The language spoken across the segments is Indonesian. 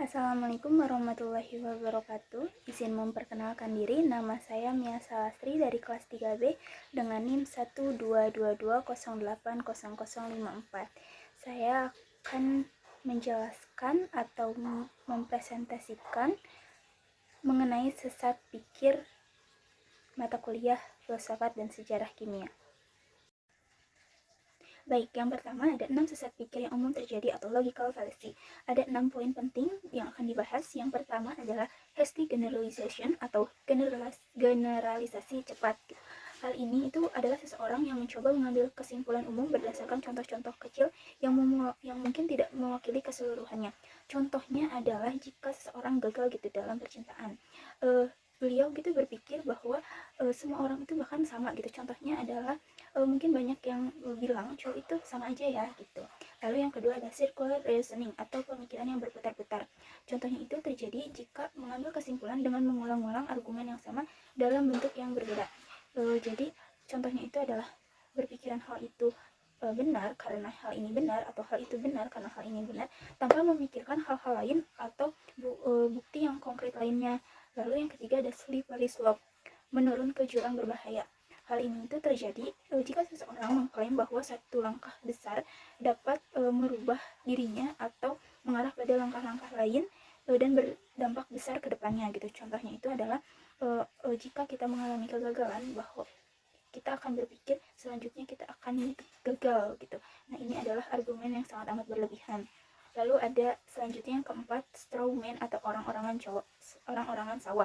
Assalamualaikum warahmatullahi wabarakatuh. Izin memperkenalkan diri, nama saya Mia Salastri dari kelas 3B dengan NIM 12220800054. Saya akan menjelaskan atau mempresentasikan mengenai sesat pikir mata kuliah filsafat dan sejarah kimia. Baik, yang pertama ada 6 sesat pikir yang umum terjadi atau logical fallacy. Ada 6 poin penting yang akan dibahas. Yang pertama adalah hasty generalization atau generalisasi cepat. Hal ini itu adalah seseorang yang mencoba mengambil kesimpulan umum berdasarkan contoh-contoh kecil yang mungkin tidak mewakili keseluruhannya. Contohnya adalah jika seseorang gagal gitu dalam percintaan. Beliau gitu berpikir bahwa semua orang itu bahkan sama gitu. Contohnya adalah mungkin banyak yang bilang cowok itu sama aja ya gitu. Lalu yang kedua ada circular reasoning atau pemikiran yang berputar-putar. Contohnya itu terjadi jika mengambil kesimpulan dengan mengulang-ulang argumen yang sama dalam bentuk yang berbeda. Jadi contohnya itu adalah berpikiran hal itu benar karena hal ini benar atau hal itu benar karena hal ini benar tanpa memikirkan hal-hal lain atau bukti yang konkret lainnya. Lalu yang ketiga ada slippery slope, menurun ke jurang berbahaya. Hal ini itu terjadi jika seseorang mengklaim bahwa satu langkah besar dapat merubah dirinya atau mengarah pada langkah-langkah lain dan berdampak besar ke depannya gitu. Contohnya itu adalah jika kita mengalami kegagalan bahwa kita akan berpikir selanjutnya kita akan gagal gitu. Nah, ini adalah argumen yang sangat amat berlebihan. Lalu ada selanjutnya yang keempat, straw man atau orang-orangan sawah.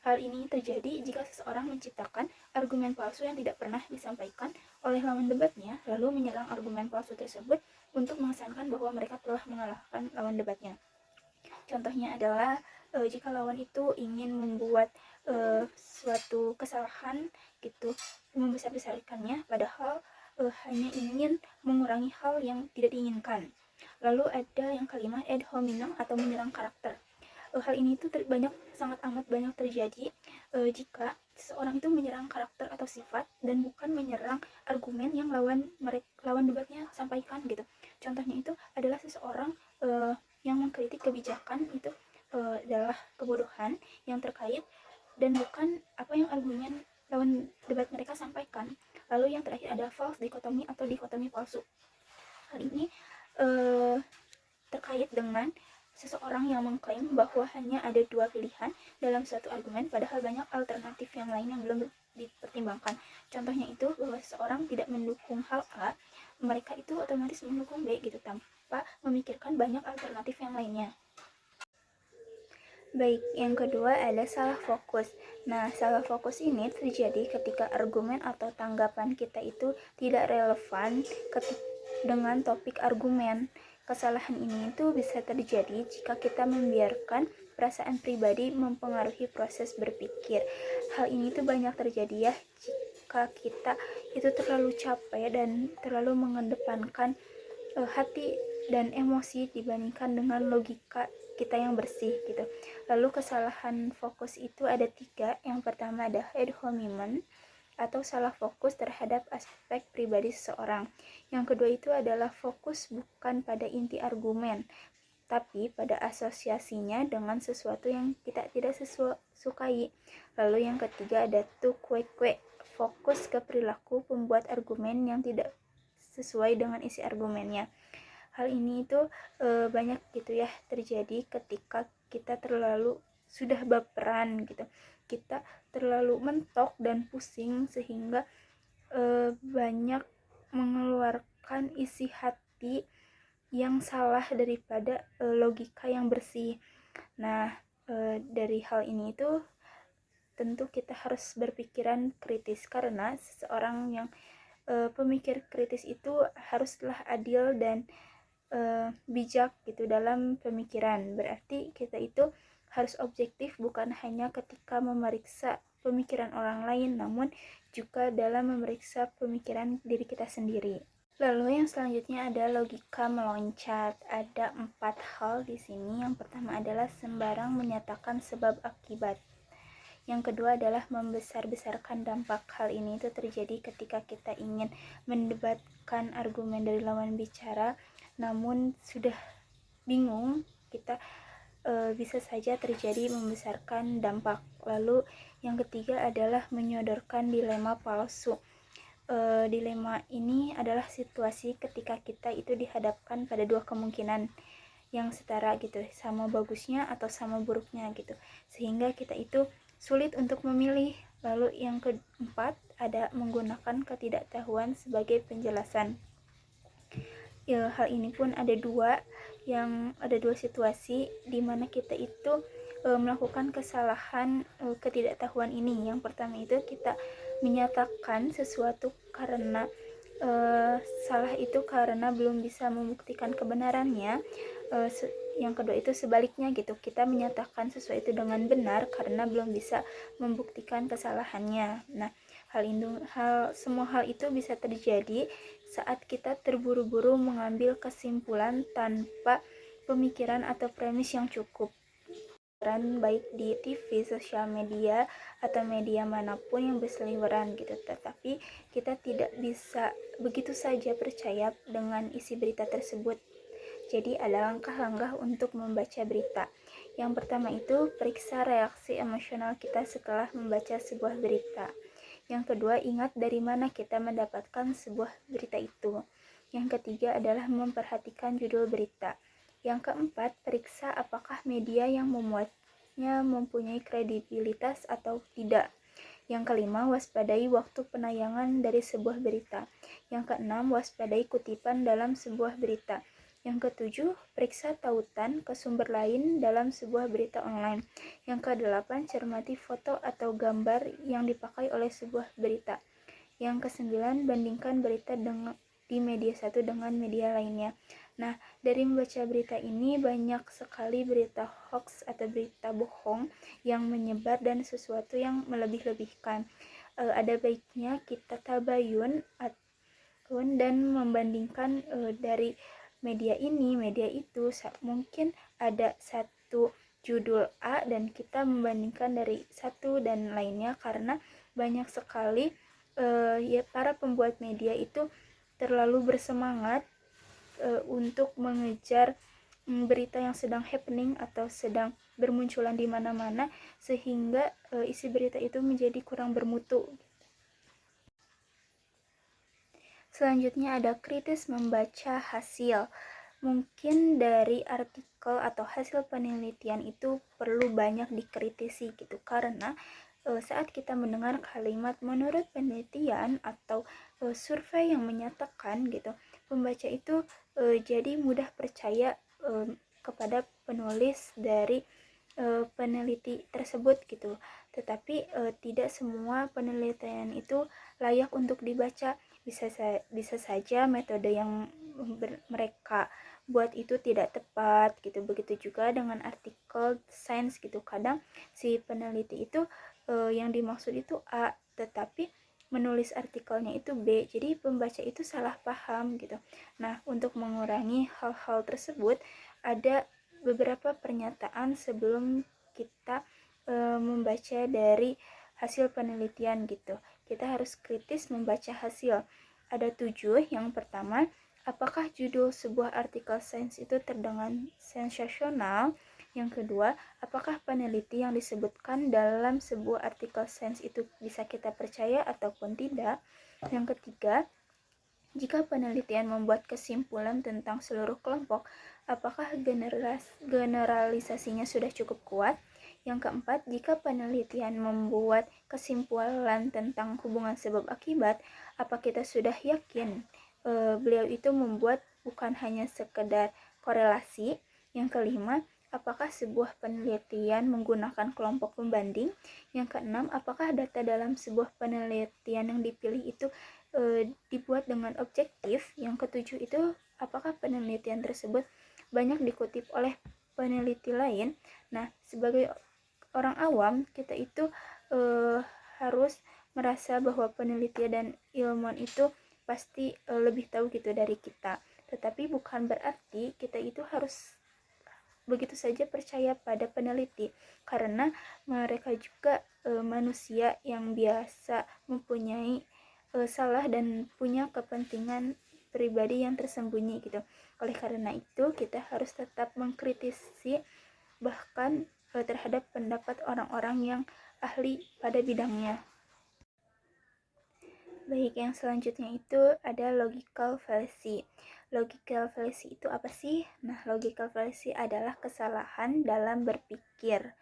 Hal ini terjadi jika seseorang menciptakan argumen palsu yang tidak pernah disampaikan oleh lawan debatnya, lalu menyerang argumen palsu tersebut untuk mengesankan bahwa mereka telah mengalahkan lawan debatnya. Contohnya adalah jika lawan itu ingin membuat suatu kesalahan gitu, membesar-besarkannya, padahal hanya ingin mengurangi hal yang tidak diinginkan. Lalu ada yang kelima, ad hominem atau menyerang karakter. Hal ini tuh sangat amat banyak terjadi jika seseorang itu menyerang karakter atau sifat dan bukan menyerang argumen yang lawan debatnya sampaikan gitu. Contohnya itu adalah seseorang yang mengkritik kebijakan itu adalah kebodohan yang terkait dan bukan apa yang argumen lawan debat mereka sampaikan. Lalu yang terakhir ada false dikotomi atau dikotomi palsu. Hal ini terkait dengan seseorang yang mengklaim bahwa hanya ada dua pilihan dalam suatu argumen, padahal banyak alternatif yang lain yang belum dipertimbangkan. Contohnya itu bahwa seseorang tidak mendukung hal A, mereka itu otomatis mendukung B gitu tanpa memikirkan banyak alternatif yang lainnya. Baik, yang kedua ada salah fokus. Nah, salah fokus ini terjadi ketika argumen atau tanggapan kita itu tidak relevan dengan topik argumen. Kesalahan ini itu bisa terjadi jika kita membiarkan perasaan pribadi mempengaruhi proses berpikir. Hal ini tuh banyak terjadi ya jika kita itu terlalu capek dan terlalu mengedepankan hati dan emosi dibandingkan dengan logika kita yang bersih gitu. Lalu kesalahan fokus itu ada 3. Yang pertama ada ad hominem atau salah fokus terhadap aspek pribadi seseorang. Yang kedua itu adalah fokus bukan pada inti argumen, tapi pada asosiasinya dengan sesuatu yang kita tidak sukai. Lalu yang ketiga ada to kue, fokus ke perilaku pembuat argumen yang tidak sesuai dengan isi argumennya. Hal ini itu banyak gitu ya terjadi ketika kita terlalu sudah baperan gitu. Kita terlalu mentok dan pusing sehingga banyak mengeluarkan isi hati yang salah daripada logika yang bersih. Nah, dari hal ini itu tentu kita harus berpikiran kritis karena seseorang yang pemikir kritis itu haruslah adil dan bijak gitu dalam pemikiran. Berarti kita itu harus objektif bukan hanya ketika memeriksa pemikiran orang lain, namun juga dalam memeriksa pemikiran diri kita sendiri. Lalu yang selanjutnya ada logika meloncat. Ada 4 hal di sini. Yang pertama adalah sembarang menyatakan sebab akibat. Yang kedua adalah membesar-besarkan dampak. Hal ini itu terjadi ketika kita ingin mendebatkan argumen dari lawan bicara, namun sudah bingung, kita bisa saja terjadi membesarkan dampak. Lalu yang ketiga adalah menyodorkan dilema palsu. Dilema ini adalah situasi ketika kita itu dihadapkan pada dua kemungkinan yang setara gitu, sama bagusnya atau sama buruknya gitu, sehingga kita itu sulit untuk memilih. Lalu yang keempat ada menggunakan ketidaktahuan sebagai penjelasan. Hal ini pun ada dua situasi di mana kita itu melakukan kesalahan ketidaktahuan ini. Yang pertama itu kita menyatakan sesuatu karena salah itu karena belum bisa membuktikan kebenarannya. Yang kedua itu sebaliknya gitu, kita menyatakan sesuatu itu dengan benar karena belum bisa membuktikan kesalahannya. Nah, semua hal itu bisa terjadi saat kita terburu-buru mengambil kesimpulan tanpa pemikiran atau premis yang cukup. Baik di TV, sosial media, atau media manapun yang berseliweran gitu. Tetapi kita tidak bisa begitu saja percaya dengan isi berita tersebut. Jadi ada langkah-langkah untuk membaca berita. Yang pertama itu periksa reaksi emosional kita setelah membaca sebuah berita. Yang kedua, ingat dari mana kita mendapatkan sebuah berita itu. Yang ketiga adalah memperhatikan judul berita. Yang keempat, periksa apakah media yang memuatnya mempunyai kredibilitas atau tidak. Yang kelima, waspadai waktu penayangan dari sebuah berita. Yang keenam, waspadai kutipan dalam sebuah berita. Yang ketujuh, periksa tautan ke sumber lain dalam sebuah berita online. Yang kedelapan, cermati foto atau gambar yang dipakai oleh sebuah berita. Yang kesembilan, bandingkan berita di media satu dengan media lainnya. Nah, dari membaca berita ini banyak sekali berita hoax atau berita bohong yang menyebar dan sesuatu yang melebih-lebihkan. Ada baiknya kita tabayun dan membandingkan dari media ini, media itu. Mungkin ada satu judul A dan kita membandingkan dari satu dan lainnya, karena banyak sekali para pembuat media itu terlalu bersemangat untuk mengejar berita yang sedang happening atau sedang bermunculan di mana-mana, sehingga isi berita itu menjadi kurang bermutu. Selanjutnya ada kritis membaca hasil. Mungkin dari artikel atau hasil penelitian itu perlu banyak dikritisi gitu, karena saat kita mendengar kalimat menurut penelitian atau survei yang menyatakan gitu, pembaca itu jadi mudah percaya kepada penulis dari peneliti tersebut gitu. Tetapi tidak semua penelitian itu layak untuk dibaca. Bisa saja metode yang mereka buat itu tidak tepat gitu. Begitu juga dengan artikel sains gitu. Kadang si peneliti itu yang dimaksud itu A, tetapi menulis artikelnya itu B. Jadi pembaca itu salah paham gitu. Nah, untuk mengurangi hal-hal tersebut ada beberapa pernyataan sebelum kita membaca dari hasil penelitian gitu. Kita harus kritis membaca hasil. Ada 7. Yang pertama, apakah judul sebuah artikel sains itu terdengar sensasional? Yang kedua, apakah peneliti yang disebutkan dalam sebuah artikel sains itu bisa kita percaya ataupun tidak? Yang ketiga, jika penelitian membuat kesimpulan tentang seluruh kelompok, apakah generalisasinya sudah cukup kuat? Yang keempat, jika penelitian membuat kesimpulan tentang hubungan sebab akibat, apa kita sudah yakin beliau itu membuat bukan hanya sekedar korelasi? Yang kelima, apakah sebuah penelitian menggunakan kelompok pembanding? Yang keenam, apakah data dalam sebuah penelitian yang dipilih itu dibuat dengan objektif? Yang ketujuh itu, apakah penelitian tersebut banyak dikutip oleh peneliti lain? Nah, sebagai orang awam, kita itu harus merasa bahwa penelitian dan ilmuwan itu pasti lebih tahu gitu dari kita. Tetapi bukan berarti kita itu harus begitu saja percaya pada peneliti, karena mereka juga manusia yang biasa mempunyai salah dan punya kepentingan pribadi yang tersembunyi gitu. Oleh karena itu kita harus tetap mengkritisi bahkan terhadap pendapat orang-orang yang ahli pada bidangnya. Baik, yang selanjutnya itu ada logical fallacy. Logical fallacy itu apa sih? Nah, logical fallacy adalah kesalahan dalam berpikir.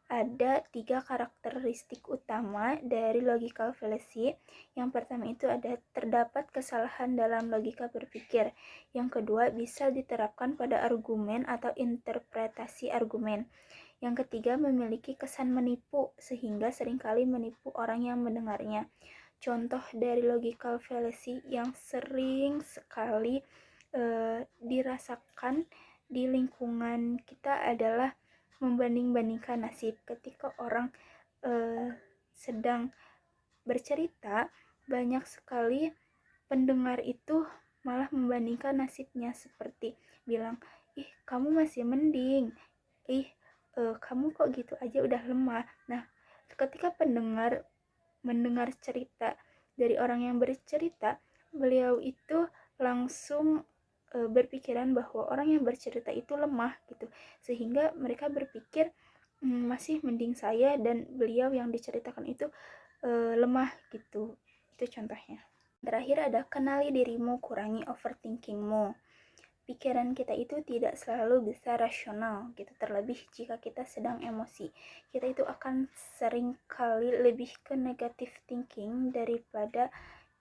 Ada 3 karakteristik utama dari logical fallacy. Yang pertama itu ada terdapat kesalahan dalam logika berpikir. Yang kedua, bisa diterapkan pada argumen atau interpretasi argumen. Yang ketiga, memiliki kesan menipu sehingga seringkali menipu orang yang mendengarnya. Contoh dari logical fallacy yang sering sekali dirasakan di lingkungan kita adalah membanding-bandingkan nasib. Ketika orang sedang bercerita, banyak sekali pendengar itu malah membandingkan nasibnya, seperti bilang, ih kamu masih mending, ih kamu kok gitu aja udah lemah. Nah, ketika pendengar mendengar cerita dari orang yang bercerita, beliau itu langsung berpikiran bahwa orang yang bercerita itu lemah gitu, sehingga mereka berpikir masih mending saya dan beliau yang diceritakan itu lemah gitu. Itu contohnya. Terakhir ada kenali dirimu, kurangi overthinkingmu. Pikiran kita itu tidak selalu bisa rasional gitu, terlebih jika kita sedang emosi. Kita itu akan sering kali lebih ke negative thinking daripada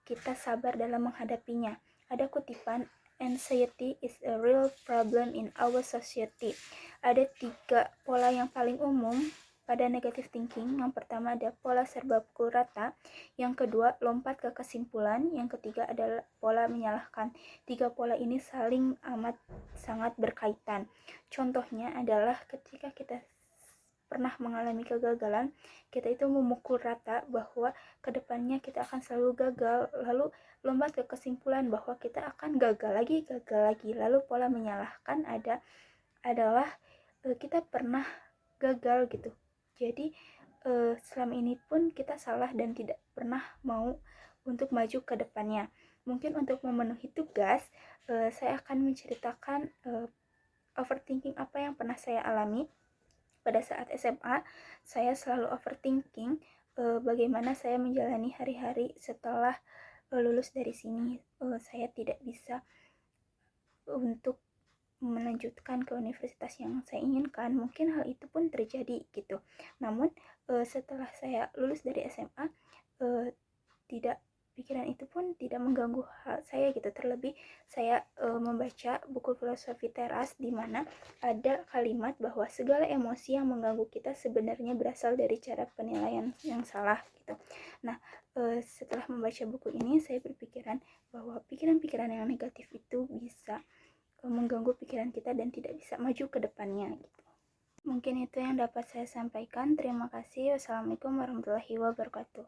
kita sabar dalam menghadapinya. Ada kutipan, anxiety is a real problem in our society. Ada 3 pola yang paling umum pada negative thinking. Yang pertama ada pola serba pukul rata, yang kedua lompat ke kesimpulan, yang ketiga adalah pola menyalahkan. 3 pola ini saling amat sangat berkaitan. Contohnya adalah ketika kita pernah mengalami kegagalan, kita itu memukul rata bahwa kedepannya kita akan selalu gagal, lalu lompat ke kesimpulan bahwa kita akan gagal lagi. Lalu pola menyalahkan adalah kita pernah gagal gitu, jadi selama ini pun kita salah dan tidak pernah mau untuk maju ke depannya. Mungkin untuk memenuhi tugas, saya akan menceritakan overthinking apa yang pernah saya alami. Pada saat SMA, saya selalu overthinking bagaimana saya menjalani hari-hari setelah lulus dari sini. Saya tidak bisa untuk melanjutkan ke universitas yang saya inginkan. Mungkin hal itu pun terjadi gitu. Namun setelah saya lulus dari SMA, tidak pikiran itu pun tidak mengganggu saya gitu. Terlebih saya membaca buku filosofi teras di mana ada kalimat bahwa segala emosi yang mengganggu kita sebenarnya berasal dari cara penilaian yang salah gitu. Nah, setelah membaca buku ini, saya berpikiran bahwa pikiran-pikiran yang negatif itu bisa mengganggu pikiran kita dan tidak bisa maju ke depannya gitu. Mungkin itu yang dapat saya sampaikan. Terima kasih. Wassalamualaikum warahmatullahi wabarakatuh.